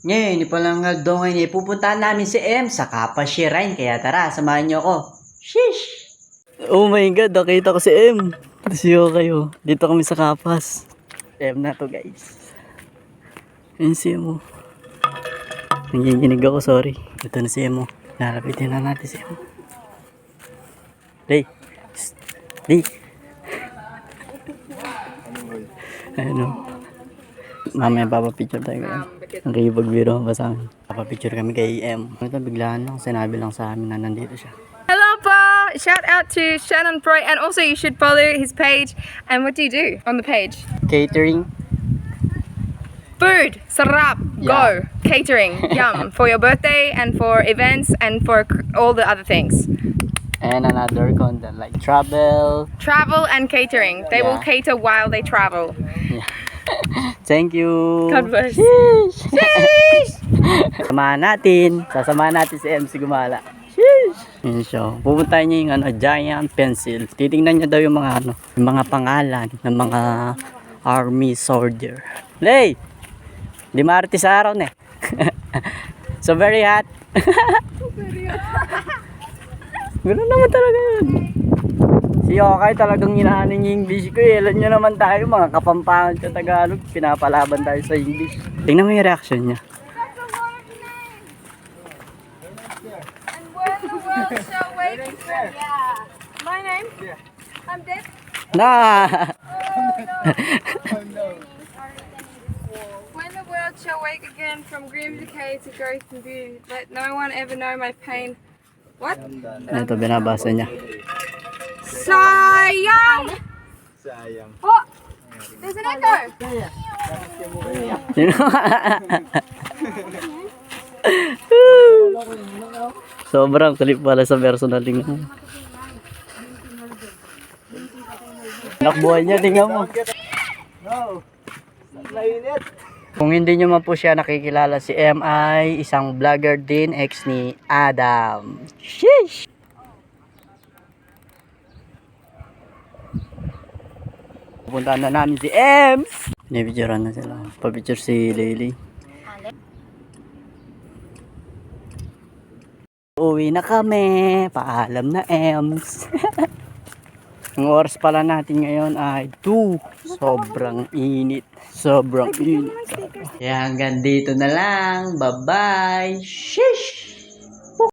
Ngayon, palang daw ngayon, pupuntahan namin si M sa Kappa Shrine. Kaya tara, samahan niyo ako. Sheesh! Oh my God, nakita ko si M. Siyo kayo. Dito kami sa Kapas. M na to guys. Yun si M. Nanginginig ako, sorry. Ito na si M. Lalapitin na natin si M. Day. Day. Ano? Mamaya papapicture tayo ngayon. Nakikipagbiro ba sa amin? Papapicture kami kay M. Ito biglaan lang, sinabi lang sa amin na nandito siya. Hello, Pa! Shout out to Shannon Pro, and also you should follow his page. And what do you do on the page? Catering. Food, sarap, go. Catering, yum. For your birthday and for events and for all the other things. And another content like travel. Travel and catering. They will cater while they travel. Yeah. Thank you. God bless. Sheesh. Sheesh! Sasamahan natin si MC Gumala. Sheesh. Yun siya. Pupuntahan niya yung giant pencil. Titingnan niya daw yung mga yung mga pangalan ng mga army soldier. Lay! Di marti sa araw na eh. So very hot. Ganoon naman talaga yun. Si Yokai talagang hinaanin yung English ko eh. Alam nyo naman tayo mga kapampangan sa Tagalog. Pinapalaban tayo sa English. Tingnan mo yung reaction niya. And when the world shall wake again. Yeah. My name? I'm Deb. Na! When the world shall wake again from grim decay to growth and beauty, let no one ever know my pain. What? Ito binabasa niya. Sayang! Sayang. Oh! There's an echo! Sobrang kulit pala sa personal tingnan. Anak buhay niya, tingnan mo. No. Nainit. Kung hindi nyo man po siya nakikilala, si MI, isang vlogger din, ex ni Adam. Sheesh! Pupuntahan na namin si Ems! Pinipicturean na sila. Papicture si Lily. Uwi na kami. Paalam na Ems. Ang oras pala natin ngayon ay 2. Sobrang init. Sobrang init. Kaya hanggang dito na lang. Bye-bye. Sheesh!